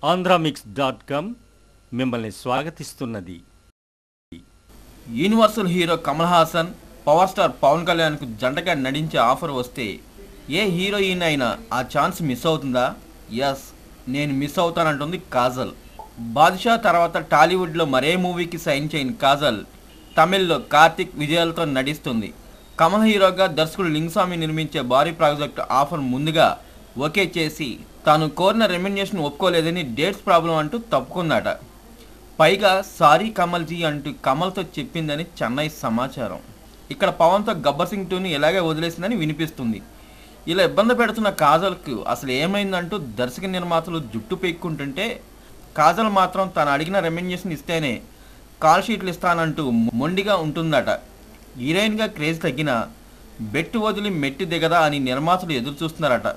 ఆంధ్రామిక్స్.com మిమ్మల్ని స్వాగతిస్తున్నది. Universal hero Kamal Haasan, power star Pawan కళ్యాణ్కు జంటగా నటించే ఆఫర్ వస్తే ఏ హీరోయిన్ అయినా ఆ ఛాన్స్ మిస్ అవుతుందా? ఎస్, నేను మిస్ అవుతానంటుంది కాజల్. బాద్షా తర్వాత టాలీవుడ్లో మరే మూవీకి సైన్ చేయని కాజల్ తమిళ్లో కార్తిక్, విజయాలతో నటిస్తుంది. కమల్ హీరోగా దర్శకుడు లింగస్వామి నిర్మించే భారీ ప్రాజెక్టు ఆఫర్ ముందుగా ఓకే చేసి తాను కోరిన రెమ్యునరేషన్ ఒప్పుకోలేదని డేట్స్ ప్రాబ్లం అంటూ తప్పుకుందట. పైగా సారీ కమల్జీ అంటూ కమల్తో చెప్పిందని చెన్నై సమాచారం. ఇక్కడ పవన్తో గబ్బర్ సింగ్ 2ని ఇలాగే వదిలేసిందని వినిపిస్తుంది. ఇలా ఇబ్బంది పెడుతున్న కాజల్కు అసలు ఏమైందంటూ దర్శక నిర్మాతలు జుట్టు పీక్కుంటుంటే కాజల్ మాత్రం తను అడిగిన రెమ్యునరేషన్ ఇస్తేనే కాల్ షీట్లు ఇస్తానంటూ మొండిగా ఉంటుందట. హీరోయిన్గా క్రేజ్ తగ్గినా బెట్టు వదిలి మెట్టి దిగదా అని నిర్మాతలు ఎదురు చూస్తున్నారట.